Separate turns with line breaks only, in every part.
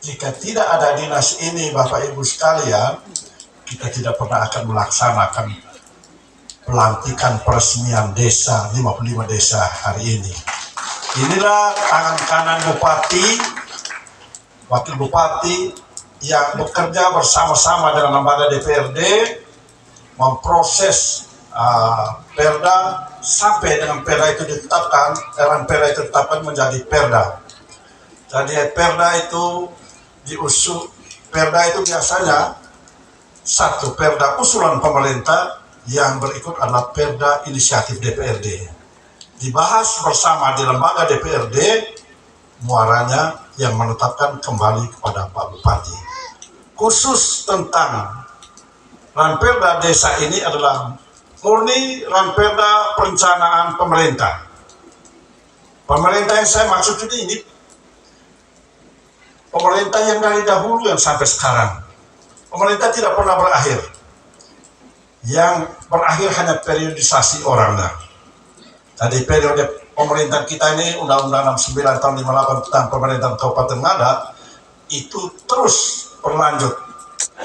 Jika tidak ada dinas ini, Bapak Ibu sekalian, kita tidak pernah akan melaksanakan pelantikan peresmian desa 55 desa hari ini. Inilah tangan kanan Bupati, Wakil Bupati yang bekerja bersama-sama dengan lembaga DPRD memproses perda sampai dengan perda itu ditetapkan, menjadi perda. Jadi perda itu perda itu biasanya satu perda usulan pemerintah, yang berikut adalah perda inisiatif DPRD. Dibahas bersama di lembaga DPRD, muaranya yang menetapkan kembali kepada Pak Bupati. Khusus tentang ranperda desa ini adalah murni ranperda perencanaan pemerintah. Pemerintah yang saya maksud ini pemerintah yang dari dahulu yang sampai sekarang. Pemerintah tidak pernah berakhir. Yang berakhir hanya periodisasi orangnya. Jadi periode pemerintahan kita ini Undang-Undang 69 tahun 58 tentang pemerintahan Kabupaten Ngada itu terus berlanjut.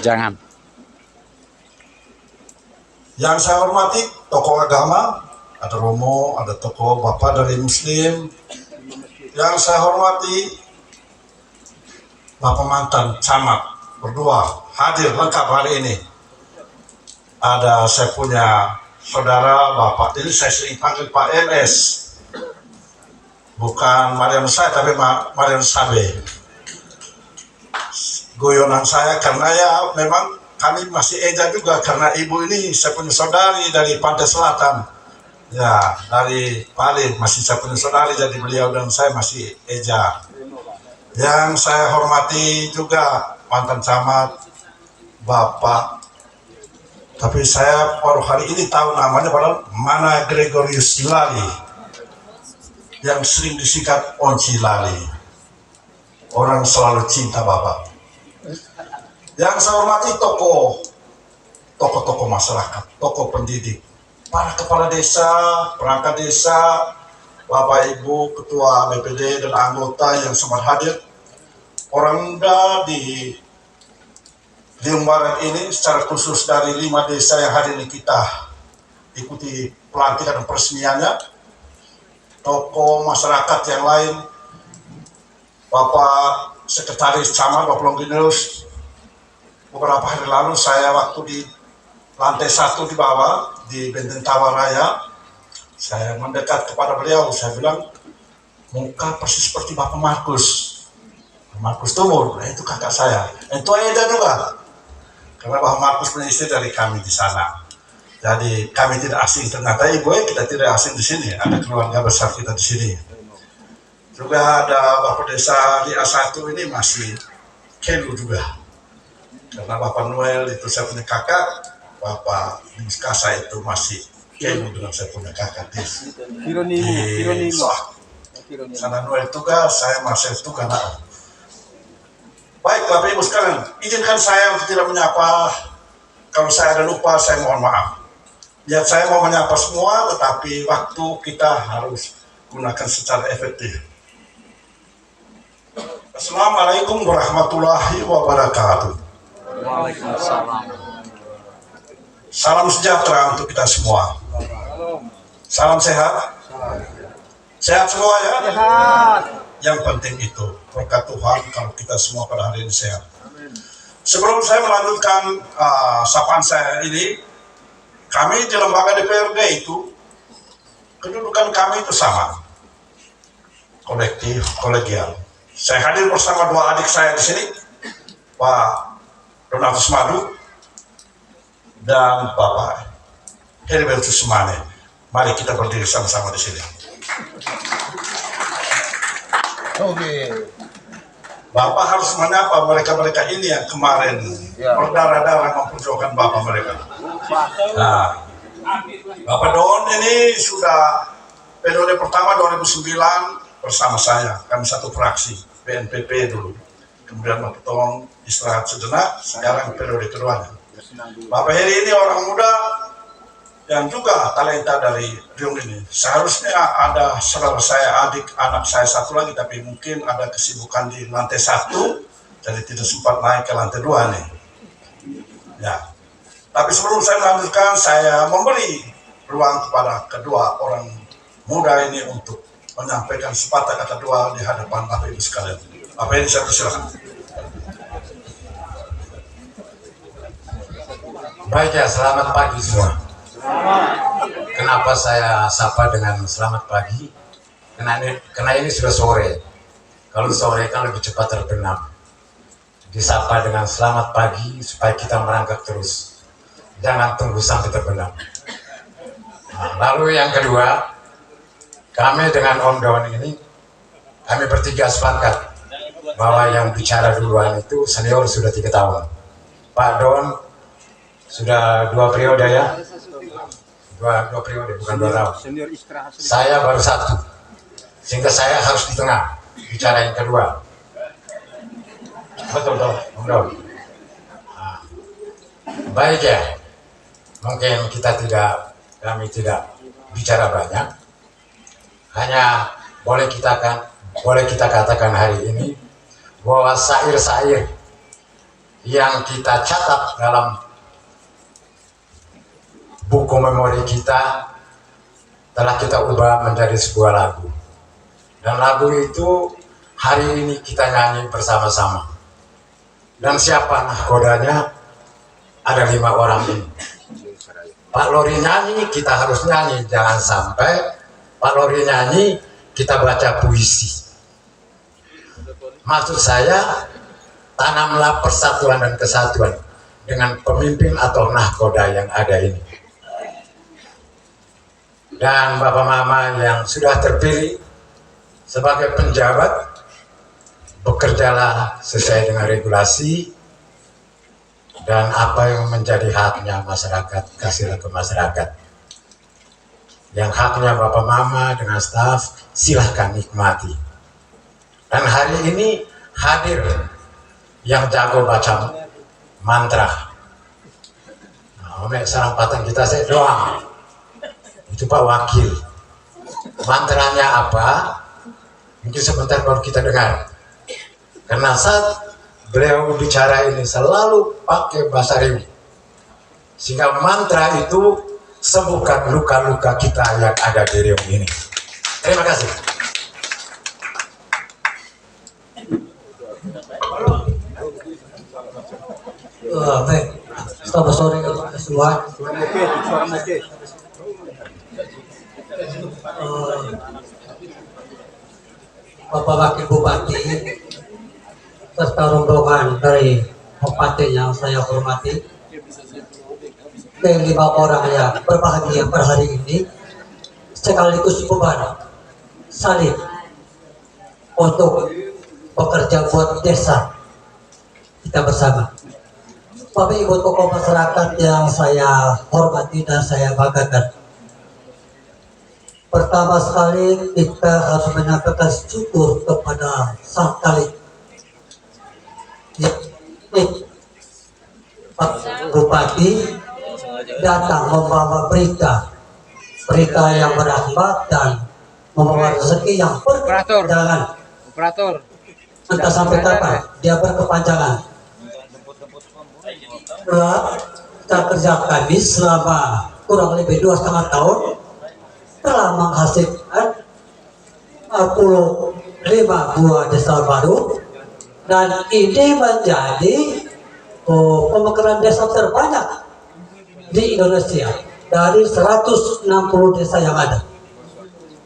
Jangan.
Yang saya hormati tokoh agama, ada Romo, ada tokoh Bapak dari Muslim. Yang saya hormati Bapak mantan camat berdua hadir lengkap hari ini. Ada saya punya saudara Bapak, ini saya sering panggil Pak NS, bukan Marian saya tapi Marian Sabe. Guyonan saya karena ya memang kami masih eja juga, karena ibu ini saya punya saudari dari Pantai Selatan, ya dari Bali masih saya punya saudari, jadi beliau dan saya masih eja. Yang saya hormati juga mantan camat Bapak, tapi saya baru hari ini tahu namanya, padahal Mana Gregorius Lali, yang sering disingkat Onci Lali. Orang selalu cinta Bapak. Yang saya hormati tokoh-tokoh masyarakat, tokoh pendidik, para kepala desa, perangkat desa, Bapak Ibu Ketua BPD dan anggota yang sempat hadir, orang muda di Limbaran ini, secara khusus dari 5 desa yang hari ini kita ikuti pelantikan dan peresmiannya, tokoh masyarakat yang lain, Bapak Sekretaris Camat, Bapak Longinus. Beberapa hari lalu saya waktu di lantai 1 di bawah, di Benteng Tawar Raya, saya mendekat kepada beliau, saya bilang, muka persis seperti Bapak Markus Tumur, nah itu kakak saya, itu Eda juga. Karena Bapak Markus punya istri dari kami di sana. Jadi kami tidak asing, ternyata ibu kita tidak asing di sini, ada keluarga besar kita di sini. Juga ada Bapak Desa di A1 ini masih Kelu juga. Karena Bapak Noel itu saya punya kakak, Bapak Miskasa itu masih Kelu dengan saya punya kakak di sana Noel juga, saya masih juga nak. Baik Bapak Ibu sekalian, izinkan saya untuk tidak menyapa. Kalau saya ada lupa, saya mohon maaf. Ya, saya mau menyapa semua, tetapi waktu kita harus gunakan secara efektif. Assalamualaikum warahmatullahi wabarakatuh.
Waalaikumsalam.
Salam sejahtera untuk kita semua. Salam sehat. Sehat semua ya?
Sehat.
Yang penting itu berkat Tuhan kalau kita semua pada hari ini sehat. Sebelum saya melanjutkan sapaan saya ini, kami di lembaga DPRD itu kedudukan kami itu sama, kolektif, kolegial. Saya hadir bersama 2 adik saya di sini, Pak Donatus Madu dan Bapak Heribertus Sumane. Mari kita berdiri sama-sama di sini. Bapak harus menyapa mereka-mereka ini yang kemarin berdarah-darah memperjuangkan Bapak mereka. Nah, Bapak Don ini sudah periode pertama 2009 bersama saya, kami satu fraksi BNPP dulu. Kemudian Bapak Tong istirahat sejenak, sekarang periode keduanya. Bapak Heri ini orang muda dan juga talenta dari Riung ini. Seharusnya ada saudara saya, anak saya satu lagi, tapi mungkin ada kesibukan di lantai 1, jadi tidak sempat naik ke lantai 2 nih. Ya. Tapi sebelum saya melanjutkan, saya memberi ruang kepada kedua orang muda ini untuk menyampaikan sepatah kata doa di hadapan Bapak Ibu sekalian. Bapak ini saya persilakan.
Baik ya, selamat pagi semua. Kenapa saya sapa dengan selamat pagi? Karena ini sudah sore. Kalau sore kan lebih cepat terbenam. Disapa dengan selamat pagi supaya kita merangkak terus. Jangan tunggu sampai terbenam. Nah, lalu yang kedua, kami dengan Om Don ini, kami bertiga sepakat bahwa yang bicara duluan itu senior sudah 3 tahun. Pak Don sudah 2 periode ya, dua periode bukan 2 tahun. Saya baru 1, sehingga saya harus di tengah bicara yang kedua. Betul dong, Om Don. Nah, baik ya, mungkin kami tidak bicara banyak, hanya boleh kita katakan hari ini bahwa syair-syair yang kita catat dalam buku memori kita telah kita ubah menjadi sebuah lagu, dan lagu itu hari ini kita nyanyi bersama-sama. Dan siapa nahkodanya? Ada 5 orang ini. Pak Lori nyanyi, kita harus nyanyi. Jangan sampai Pak Lori nyanyi, kita baca puisi. Maksud saya, tanamlah persatuan dan kesatuan dengan pemimpin atau nahkoda yang ada ini. Dan Bapak Mama yang sudah terpilih sebagai penjabat, bekerjalah sesuai dengan regulasi, dan apa yang menjadi haknya masyarakat, kasihlah ke masyarakat. Yang haknya Bapak Mama dengan staf, silahkan nikmati. Dan hari ini hadir yang jago baca mantra. Nah, sarang patang kita saya doang. Itu Pak Wakil. Mantranya apa? Mungkin sebentar baru kita dengar. Karena saat beliau bicara ini selalu pakai bahasa Riau, sehingga mantra itu sembuhkan luka-luka kita yang ada di Riau ini. Terima kasih.
Baik, selamat sore semua. Bapak Wakil Bupati serta rombongan dari bupati yang saya hormati, dan 5 orang yang berbahagia pada hari ini, sekaligus beban salib untuk bekerja buat desa kita bersama. Bapak Ibu tokoh masyarakat yang saya hormati dan saya banggakan, pertama sekali kita harus menyampaikan syukur kepada Sang Khalik. Pak Bupati datang membawa berita yang berahmat dan membawa rezeki yang berkepanjangan. Entah sampai kapan dia berkepanjangan. Kita kerja kami selama kurang lebih 2,5 tahun telah menghasilkan 45 buah desa baru, dan ini menjadi pemekaran desa terbanyak di Indonesia dari 160 desa yang ada.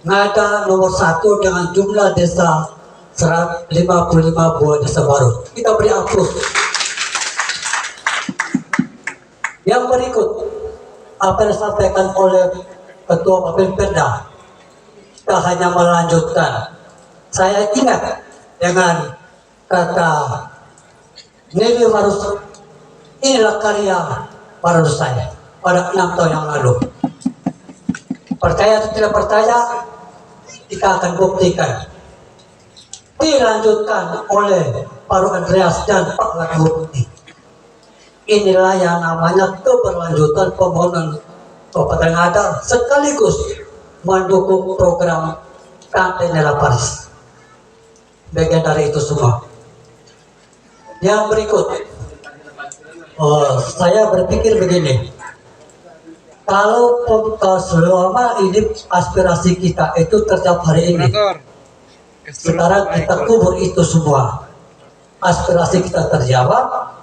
Ngada nomor 1 dengan jumlah desa 155 buah desa baru. Kita beri aplaus. Yang berikut apa yang disampaikan oleh Ketua Bapilperda, kita hanya melanjutkan. Saya ingat dengan kata Nili Marus, inilah karya Marus saya pada 6 tahun yang lalu. Percaya atau tidak percaya, kita akan buktikan. Dilanjutkan oleh Pak Andreas dan Pak Laki. Inilah yang namanya keberlanjutan pembangunan Kabupaten Ngada sekaligus mendukung program Kantinela Paris. Bagian dari itu semua. Yang berikut, saya berpikir begini, kalau selama ini aspirasi kita itu terjawab hari ini, sekarang kita kubur itu semua, aspirasi kita terjawab.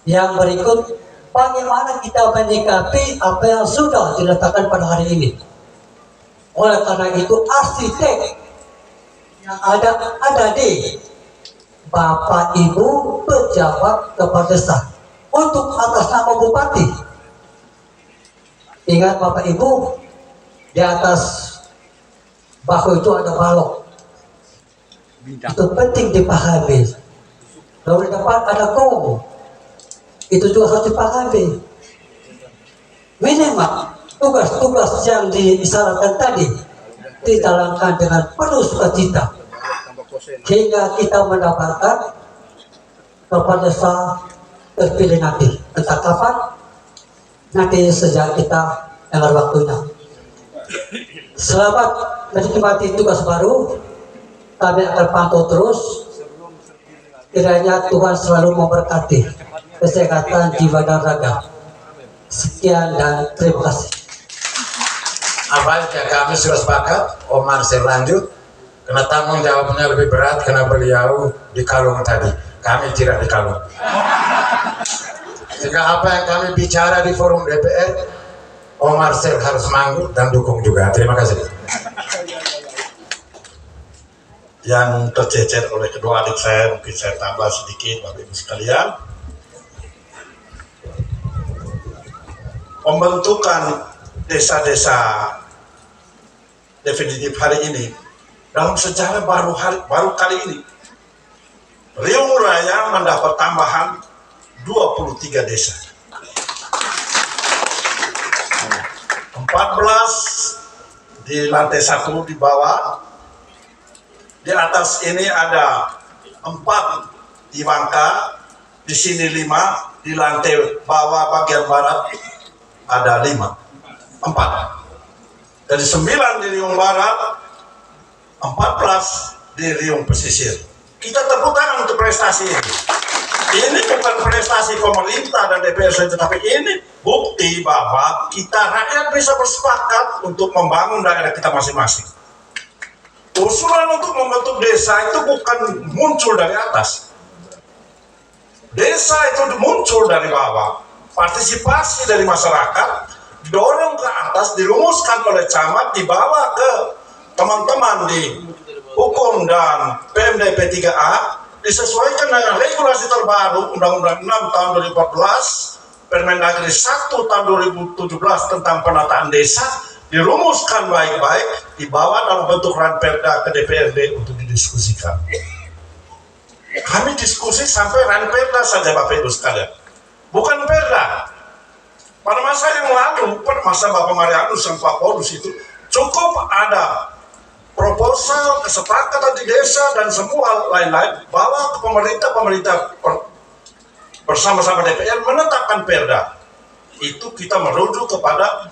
Yang berikut, bagaimana kita menyikapi apa yang sudah diletakkan pada hari ini. Oleh karena itu, arsitek yang ada di Bapak Ibu pejabat kepala desa untuk atas nama bupati. Ingat Bapak Ibu, di atas bahu itu ada balok. Itu penting dipahami. Lalu di depan ada gong. Itu juga harus dipahami. Minimal tugas-tugas yang disyaratkan tadi dijalankan dengan penuh sukacita hingga kita mendapatkan kepala desa terpilih nanti. Entah kapan, nanti sejak kita dengar waktunya. Selamat menikmati tugas baru. Kami akan pantau terus. Kiranya Tuhan selalu memberkati kesehatan jiwa dan raga. Sekian dan terima kasih.
Baik, ya, kami sudah sepakat. Omar saya lanjut karena tanggung jawabnya lebih berat karena beliau di kalung tadi, kami tidak di kalung. Sehingga apa yang kami bicara di forum DPR, Omar Sel harus manggut dan dukung juga. Terima kasih.
Yang tercecer oleh kedua adik saya, mungkin saya tambah sedikit Bapak Ibu sekalian. Pembentukan desa-desa definitif hari ini dalam sejarah baru kali ini, Riung Raya mendapat tambahan 23 desa. 14 di lantai 1 di bawah. Di atas ini ada 4 di Bangka, di sini 5, di lantai bawah bagian barat ada 4. Dari 9 di Riung Barat, 14 di Riung Pesisir. Kita tepuk tangan untuk prestasi ini. Ini bukan prestasi pemerintah dan DPR saja, tetapi ini bukti bahwa kita rakyat bisa bersepakat untuk membangun daerah kita masing-masing. Usulan untuk membentuk desa itu bukan muncul dari atas. Desa itu muncul dari bawah. Partisipasi dari masyarakat didorong ke atas, dirumuskan oleh camat, dibawa ke teman-teman di hukum dan PMD P3A, disesuaikan dengan regulasi terbaru Undang-Undang 6 tahun 2014, Permendagri 1 tahun 2017 tentang penataan desa, dirumuskan baik-baik, dibawa dalam bentuk ranperda ke DPRD untuk didiskusikan. Kami diskusi sampai ranperda saja Bapak Ibu sekalian, bukan perda. Pada masa yang lalu, pada masa Bapak Marianus dan Pak Paulus itu, cukup ada proposal, kesepakatan di desa dan semua lain-lain, bahwa ke pemerintah bersama-sama DPR menetapkan perda. Itu kita merujuk kepada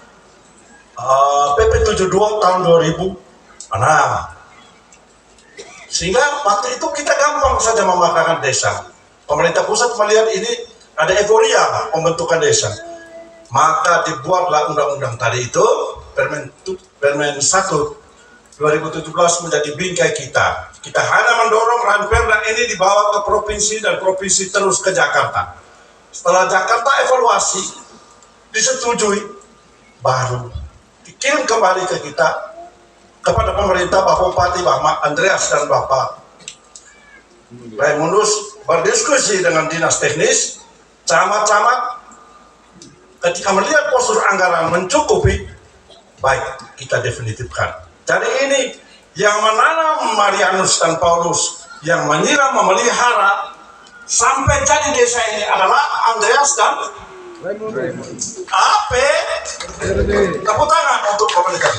PP 72 tahun 2006. Sehingga waktu itu kita gampang saja memakakan desa. Pemerintah pusat melihat ini ada euforia pembentukan desa. Maka dibuatlah undang-undang tadi itu, Permen 1 2017 menjadi bingkai kita. Kita hanya mendorong ranperda ini dibawa ke provinsi dan provinsi terus ke Jakarta. Setelah Jakarta evaluasi, disetujui, baru dikirim kembali ke kita, kepada pemerintah, Bapak Bupati, Bapak Andreas dan Bapak Raimunus berdiskusi dengan dinas teknis, camat-camat. Ketika melihat postur anggaran mencukupi, baik, kita definitifkan. Jadi ini yang menanam Marianus dan Paulus, yang menyiram, memelihara sampai jadi desa ini adalah Andreas dan AP. Tepuk tangan untuk pemerintah.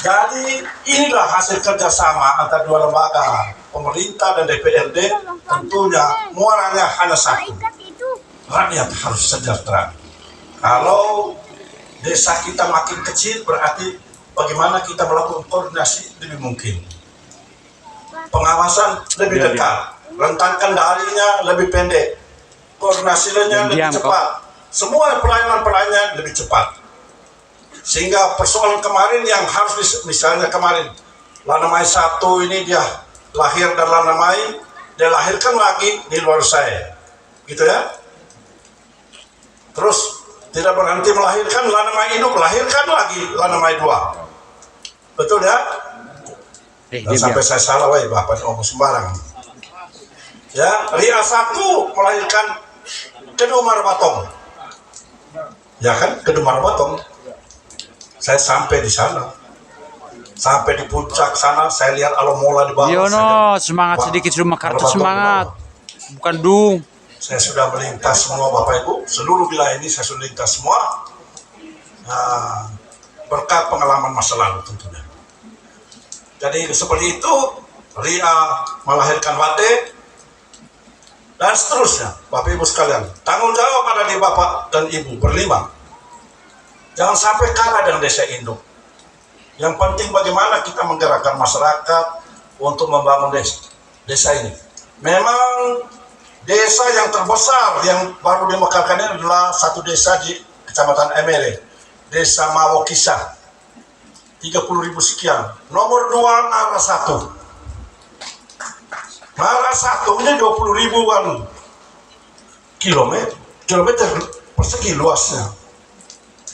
Jadi inilah hasil kerjasama antara dua lembaga, pemerintah dan DPRD. Tentunya muaranya hanya satu, rakyat harus sejahtera. Kalau desa kita makin kecil, berarti bagaimana kita melakukan koordinasi lebih mungkin, pengawasan lebih dekat, rentang kendalinya lebih pendek, koordinasinya lebih
Diam,
cepat, semua pelayanan lebih cepat. Sehingga persoalan kemarin yang harus misalnya kemarin Lanamai 1 ini dia lahir dan Lanamai, dia lahirkan lagi di luar saya, gitu ya. Terus tidak berhenti melahirkan, Lanamai induk lahirkan lagi Lanamai 2, betul ya? Dan sampai saya salah, wah bapak omong sembarang. Ya, Ria 1 melahirkan Kedumar Batong, ya kan, Kedumar Batong. Saya sampai di sana, sampai di puncak sana, saya lihat Alomola di bawah.
Yono, semangat sedikit rumah kartu, semangat, bukan dung.
Saya sudah melintas semua Bapak Ibu, seluruh wilayah ini saya sudah lintas semua. Nah, berkat pengalaman masa lalu tentunya. Jadi seperti itu, Ria melahirkan Wate, dan seterusnya. Bapak Ibu sekalian, tanggung jawab ada di Bapak dan Ibu berlima. Jangan sampai kalah dengan desa induk. Yang penting bagaimana kita menggerakkan masyarakat untuk membangun desa ini. Memang desa yang terbesar yang baru dimekarkan ini adalah satu desa di Kecamatan Emere, Desa Mawokisa, 30.000 sekian. Nomor 2 Nara 1. Nara 1 ini 20.000-an kilometer persegi luasnya.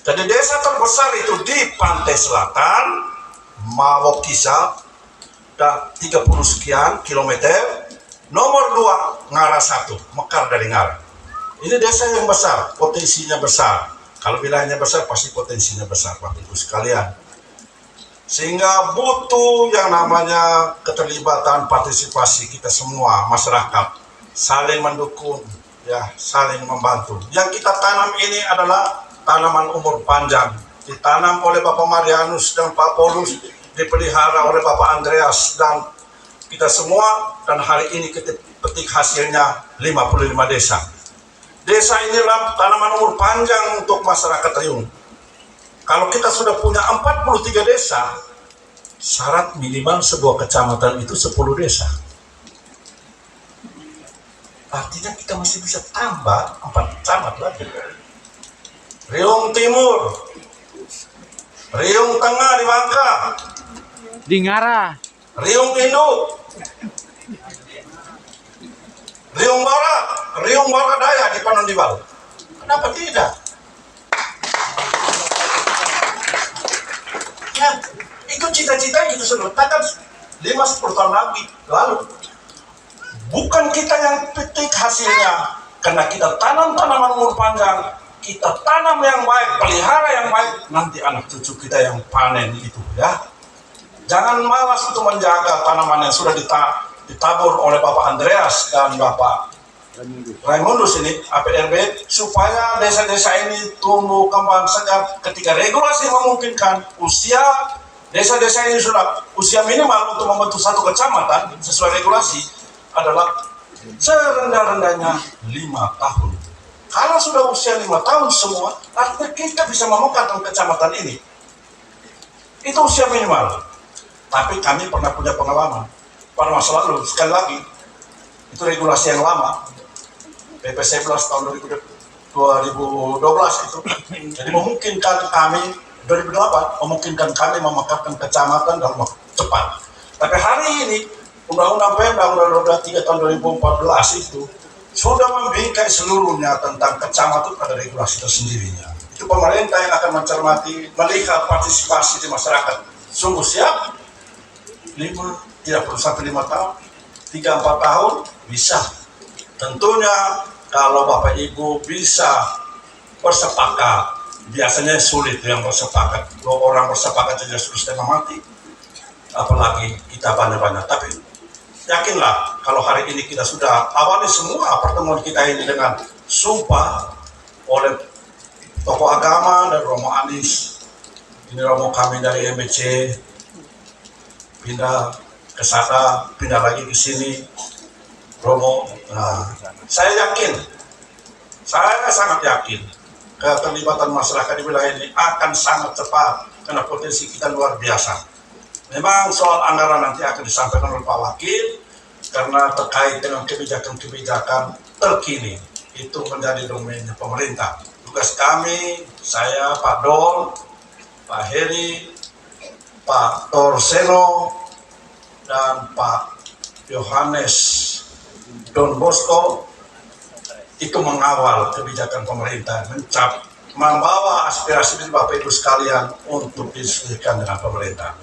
Jadi desa terbesar itu di pantai selatan, Mawokisa, dan 30 sekian kilometer. Nomor 2, Ngara 1, Mekar dari Ngara. Ini desa yang besar, potensinya besar. Kalau wilayahnya besar, pasti potensinya besar, Bapak Ibu sekalian. Sehingga butuh yang namanya keterlibatan partisipasi kita semua, masyarakat, saling mendukung, ya, saling membantu. Yang kita tanam ini adalah tanaman umur panjang, ditanam oleh Bapak Marianus dan Pak Paulus, dipelihara oleh Bapak Andreas dan kita semua, dan hari ini kita petik hasilnya 55 desa. Desa inilah tanaman umur panjang untuk masyarakat Riung. Kalau kita sudah punya 43 desa, syarat minimal sebuah kecamatan itu 10 desa. Artinya kita masih bisa tambah 4 kecamatan lagi. Riung Timur, Riung Tengah di Bangka,
Di Ngara,
Riung Induk, Riung Barat, Riung Barat Daya di Panondiwal. Kenapa tidak? Ya, itu cita-cita yang kita sudah letakkan 5-10 tahun lalu. Bukan kita yang petik hasilnya, karena kita tanam tanaman umur panjang, kita tanam yang baik, pelihara yang baik, nanti anak cucu kita yang panen itu, ya. Jangan malas untuk menjaga tanaman yang sudah ditabur oleh Bapak Andreas dan Bapak Raimundus ini, APRB, supaya desa-desa ini tumbuh kembang segar. Ketika regulasi memungkinkan, usia desa-desa ini sudah usia minimal untuk membentuk satu kecamatan sesuai regulasi adalah serendah-rendahnya 5 tahun. Kalau sudah usia 5 tahun semua, artinya kita bisa memekarkan kecamatan ini. Itu usia minimal. Tapi kami pernah punya pengalaman pada masa lalu, sekali lagi, itu regulasi yang lama, PP 11 tahun 2012 itu. Jadi memungkinkan kami, 2008, memungkinkan kami memekarkan kecamatan dalam waktu cepat. Tapi hari ini, Undang-Undang Pemda, Undang-Undang 23 tahun 2014 itu, sudah membingkai seluruhnya tentang kecamatan pada regulasi tersendirinya. Itu pemerintah yang akan mencermati, melihat partisipasi di masyarakat. Sungguh siap, 5, tidak perlu sampai 5 tahun, 3-4 tahun, bisa. Tentunya kalau Bapak Ibu bisa bersepakat, biasanya sulit yang bersepakat. Kalau orang bersepakat saja sudah setengah mati, apalagi kita banyak-banyak. Tapi yakinlah, kalau hari ini kita sudah awali semua pertemuan kita ini dengan sumpah oleh tokoh agama dan Romo Anis, ini Romo kami dari MBC, pindah ke sana, pindah lagi ke sini, Romo. Nah, saya sangat yakin keterlibatan masyarakat di wilayah ini akan sangat cepat karena potensi kita luar biasa. Memang soal anggaran nanti akan disampaikan oleh Pak Wakil, karena terkait dengan kebijakan-kebijakan terkini itu menjadi domainnya pemerintah. Tugas kami, saya, Pak Don, Pak Heri, Pak Torseno, dan Pak Yohanes Don Bosco itu mengawal kebijakan pemerintah, membawa aspirasi dari Bapak Ibu sekalian untuk diskusikan dengan pemerintah.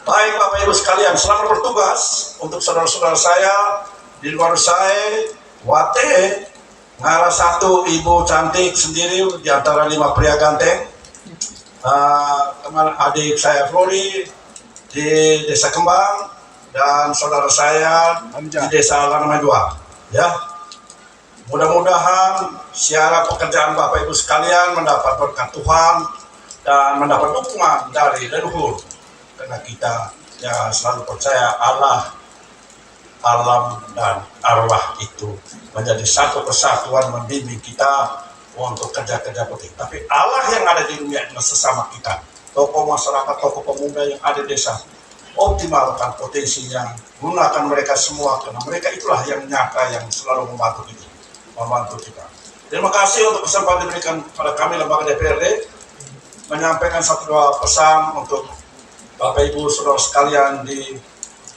Baik Bapak Ibu sekalian, selamat bertugas untuk saudara-saudara saya di luar saya, Wate, ngalah satu ibu cantik sendiri di antara 5 pria ganteng. Teman adik saya Flori di Desa Kembang dan saudara saya di Desa Lanamajua. Ya, mudah-mudahan siara pekerjaan Bapak Ibu sekalian mendapat berkat Tuhan dan mendapat dukungan dari leluhur, karena kita ya selalu percaya Allah, alam dan arwah itu menjadi satu kesatuan membimbing kita untuk kerja-kerja penting. Tapi Allah yang ada di dunia adalah sesama kita, tokoh masyarakat, tokoh pemuda yang ada di desa. Optimalkan potensinya, gunakan mereka semua, karena mereka itulah yang nyata yang selalu membantu kita. Terima kasih untuk kesempatan diberikan pada kami lembaga DPRD menyampaikan satu dua pesan untuk Bapak Ibu saudara sekalian di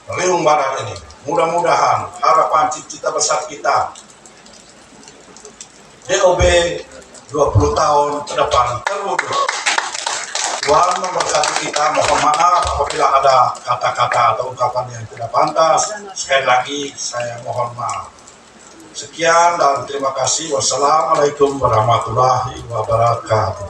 Riung Barat ini. Mudah-mudahan harapan cita besar kita DOB 20 tahun ke depan terwujud. Tuhan memberkati kita. Mohon maaf apabila ada kata-kata atau ungkapan yang tidak pantas. Sekali lagi saya mohon maaf. Sekian dan terima kasih. Wassalamualaikum warahmatullahi wabarakatuh.